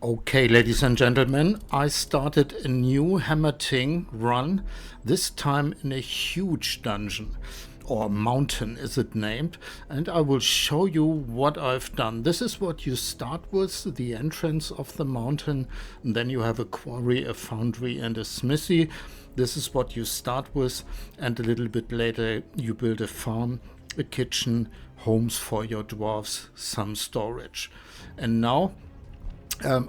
Okay, ladies and gentlemen, I started a new Hammerting run, this time in a huge dungeon, or mountain is it named, and I will show you what I've done. This is what you start with, the entrance of the mountain, and then you have a quarry, a foundry, and a smithy. This is what you start with, and a little bit later you build a farm, a kitchen, homes for your dwarfs, some storage. And now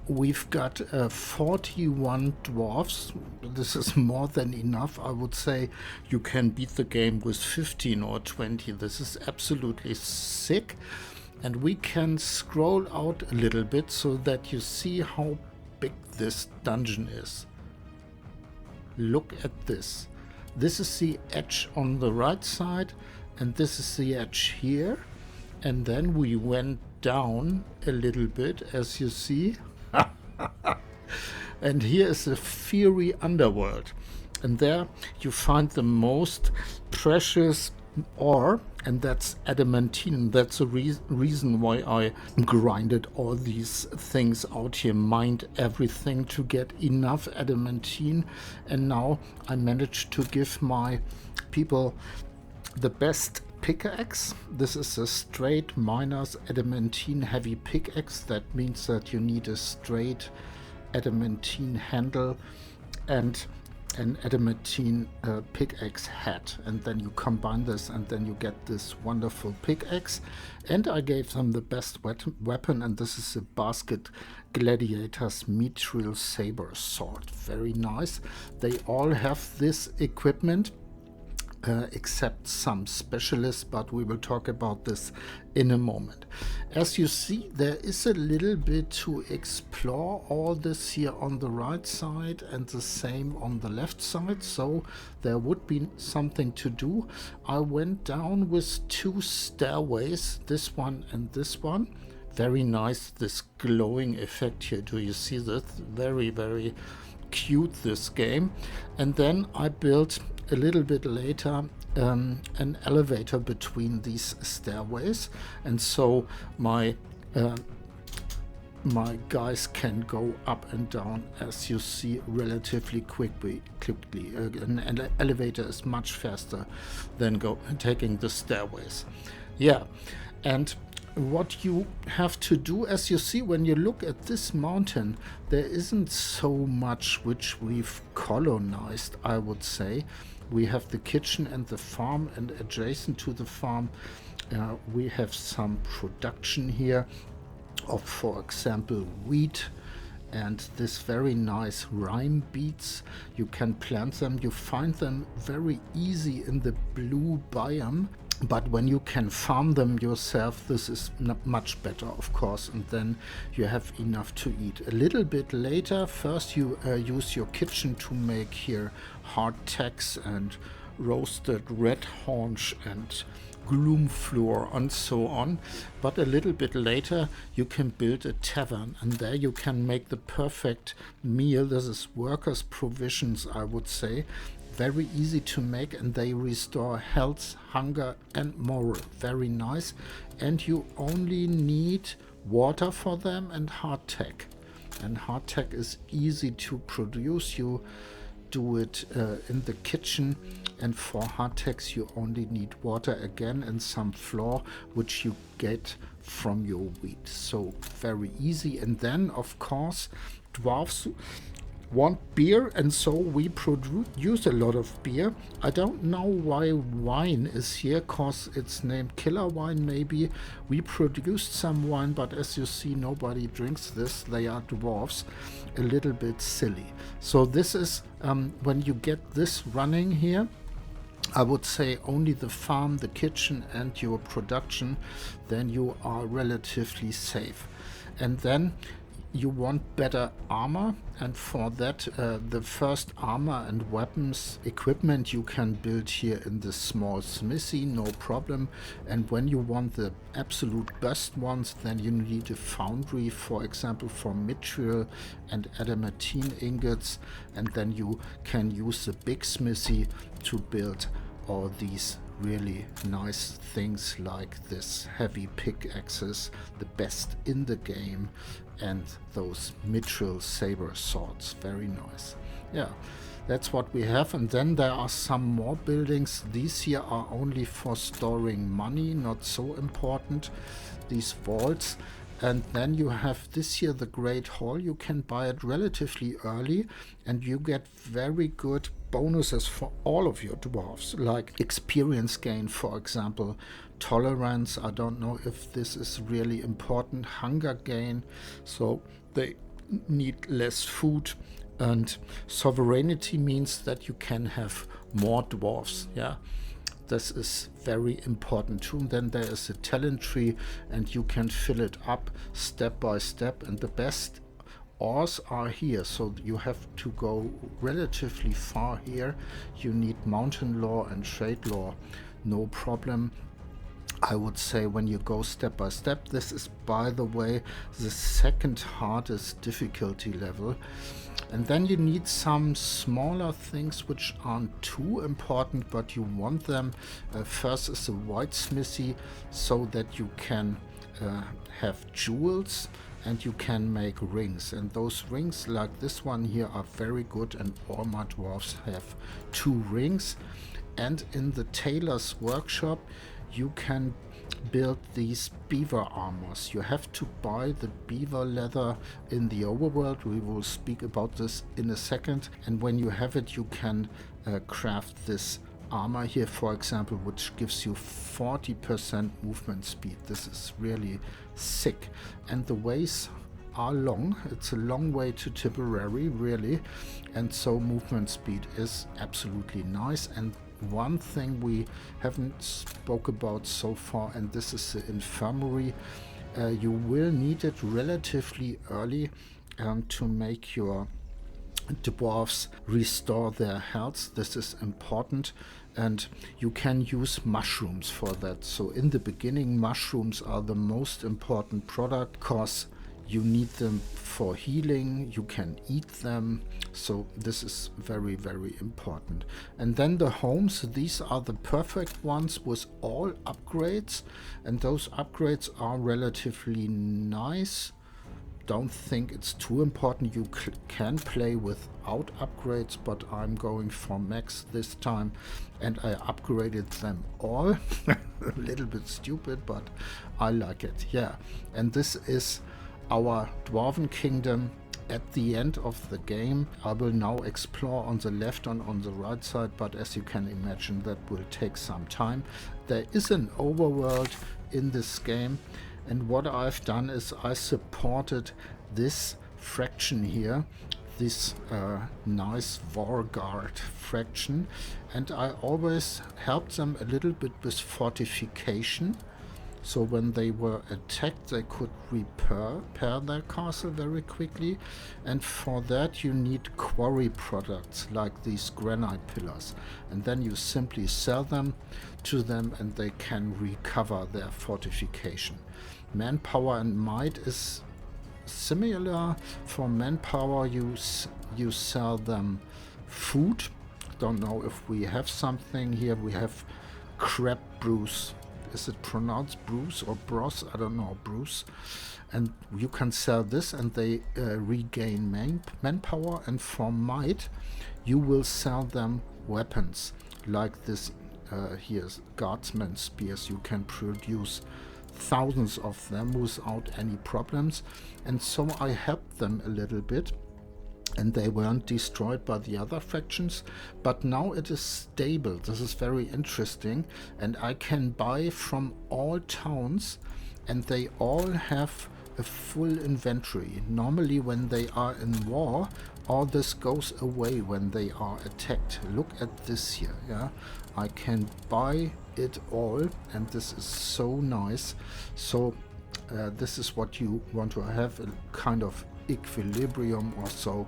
we've got 41 dwarfs. This is more than enough. I would say you can beat the game with 15 or 20. This is absolutely sick. And we can scroll out a little bit so that you see how big this dungeon is. Look at this. This is the edge on the right side, and this is the edge here. And then we went down a little bit, as you see. And here is the fiery underworld. And there you find the most precious ore, and that's adamantine. That's the reason why I grinded all these things out here, mined everything to get enough adamantine. And now I managed to give my people the best pickaxe. This is a straight miner's adamantine heavy pickaxe. That means that you need a straight adamantine handle and an adamantine pickaxe head, and then you combine this and then you get this wonderful pickaxe. And I gave them the best weapon, and this is a Basket Gladiator's Mithril Saber Sword. Very nice. They all have this equipment, except some specialists, but we will talk about this in a moment. As you see, there is a little bit to explore. All this here on the right side and the same on the left side, so there would be something to do. I went down with two stairways, this one and this one. Very nice, this glowing effect here. Do you see this? Very, very cute, this game. And then I built a little bit later an elevator between these stairways, and so my guys can go up and down, as you see, relatively quickly. An elevator is much faster than taking the stairways. Yeah, and what you have to do, as you see when you look at this mountain, there isn't so much which we've colonized, I would say. We have the kitchen and the farm, and adjacent to the farm we have some production here of, for example, wheat and this very nice rime beets. You can plant them. You find them very easy in the blue biome. But when you can farm them yourself, this is much better, of course, and then you have enough to eat. A little bit later, first you use your kitchen to make here hardtacks and roasted red haunch and gloomfloor and so on. But a little bit later you can build a tavern, and there you can make the perfect meal. This is workers' provisions, I would say. Very easy to make, and they restore health, hunger and moral. Very nice. And you only need water for them and hardtack. And hardtack is easy to produce. You do it in the kitchen, and for hardtacks you only need water again and some flour, which you get from your wheat. So very easy. And then of course dwarfs want beer, and so we produce a lot of beer. I don't know why wine is here, cause it's named killer wine. Maybe we produced some wine, but as you see, nobody drinks this. They are dwarfs. A little bit silly. So this is when you get this running here, I would say only the farm, the kitchen and your production, then you are relatively safe. And then you want better armor, and for that the first armor and weapons equipment you can build here in this small smithy, no problem. And when you want the absolute best ones, then you need a foundry, for example for mithril and adamantine ingots, and then you can use the big smithy to build all these really nice things like this heavy pickaxes, the best in the game, and those mithril saber swords. Very nice. Yeah, that's what we have. And then there are some more buildings. These here are only for storing money, not so important, these vaults. And then you have this here, the Great Hall. You can buy it relatively early, and you get very good bonuses for all of your dwarfs, like experience gain, for example, tolerance. I don't know if this is really important. Hunger gain, so they need less food. And sovereignty means that you can have more dwarfs. Yeah, this is very important too. And then there is a talent tree, and you can fill it up step by step. And the best ores are here, so you have to go relatively far here. You need mountain law and trade law, no problem. I would say when you go step by step. This is, by the way, the second hardest difficulty level. And then you need some smaller things which aren't too important, but you want them. First is a whitesmithy, so that you can have jewels and you can make rings. And those rings, like this one here, are very good, and all my dwarfs have 2 rings. And in the tailor's workshop, you can build these beaver armors. You have to buy the beaver leather in the overworld. We will speak about this in a second. And when you have it, you can craft this armor here, for example, which gives you 40% movement speed. This is really sick. And the ways are long. It's a long way to Tipperary, really. And so movement speed is absolutely nice. And one thing we haven't spoke about so far, and this is the infirmary. You will need it relatively early to make your dwarfs restore their health. This is important, and you can use mushrooms for that. So in the beginning, mushrooms are the most important product, because you need them for healing. You can eat them. So this is very, very important. And then the homes, these are the perfect ones with all upgrades. And those upgrades are relatively nice. Don't think it's too important. You can play without upgrades, but I'm going for max this time. And I upgraded them all. A little bit stupid, but I like it. Yeah. And this is our Dwarven Kingdom at the end of the game. I will now explore on the left and on the right side, but as you can imagine, that will take some time. There is an overworld in this game, and what I've done is I supported this fraction here, this nice Warguard fraction, and I always helped them a little bit with fortification. So when they were attacked, they could repair their castle very quickly. And for that, you need quarry products like these granite pillars. And then you simply sell them to them, and they can recover their fortification. Manpower and might is similar. For manpower, you sell them food. Don't know if we have something here. We have crab brews. Is it pronounced Bruce or Bros? I don't know, Bruce. And you can sell this, and they regain manpower. And for might, you will sell them weapons like this. Here's guardsman spears. You can produce thousands of them without any problems. And so I helped them a little bit, and they weren't destroyed by the other factions, but now it is stable. This is very interesting, and I can buy from all towns, and they all have a full inventory. Normally when they are in war, all this goes away when they are attacked. Look at this here. Yeah, I can buy it all, and this is so nice. So this is what you want to have, a kind of equilibrium or so.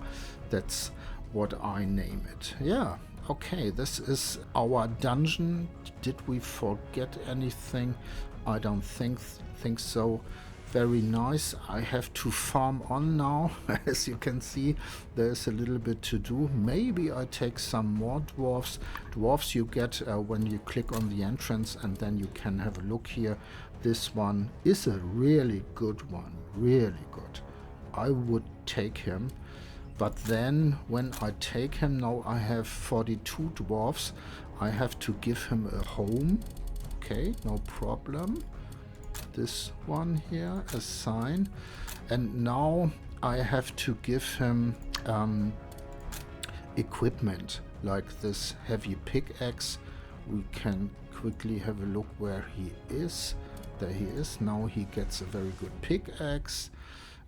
That's what I name it. Yeah, okay, this is our dungeon. Did we forget anything? I don't think so. Very nice. I have to farm on now. As you can see, there's a little bit to do. Maybe I take some more dwarfs. Dwarfs you get when you click on the entrance, and then you can have a look here. This one is a really good one. Really good. I would take him. But then when I take him, now I have 42 dwarfs. I have to give him a home. Okay, no problem. This one here, assign. And now I have to give him equipment, like this heavy pickaxe. We can quickly have a look where he is. There he is. Now he gets a very good pickaxe,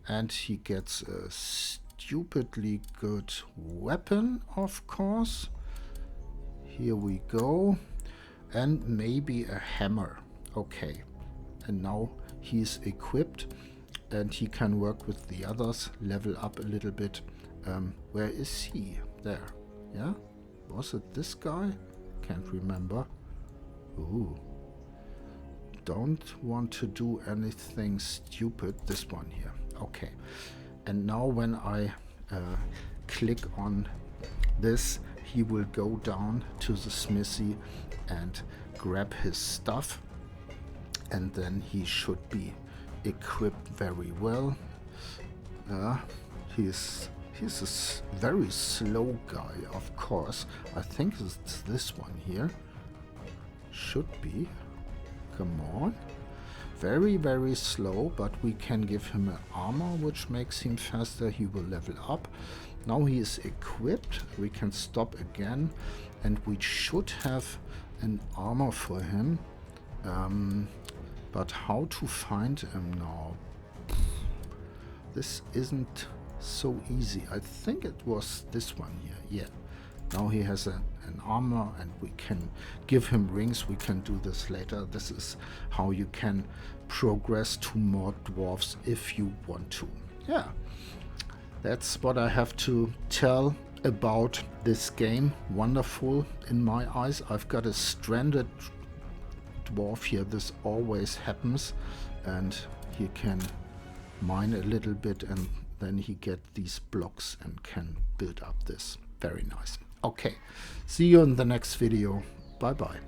and he gets a stupidly good weapon, of course. Here we go. And maybe a hammer. Okay. And now he's equipped, and he can work with the others, level up a little bit. Where is he? There. Yeah? Was it this guy? Can't remember. Ooh. Don't want to do anything stupid. This one here. Okay. And now when I click on this, he will go down to the smithy and grab his stuff. And then he should be equipped very well. He's a very slow guy, of course. I think it's this one here. Should be. Come on. Very, very slow, but we can give him an armor, which makes him faster. He will level up. Now he is equipped. We can stop again, and we should have an armor for him. But how to find him now? This isn't so easy. I think it was this one here. Yeah. Now he has an armor, and we can give him rings. We can do this later. This is how you can progress to more dwarfs if you want to. Yeah. That's what I have to tell about this game. Wonderful in my eyes. I've got a stranded dwarf here. This always happens, and he can mine a little bit, and then he get these blocks and can build up this. Very nice. Okay, see you in the next video. Bye bye.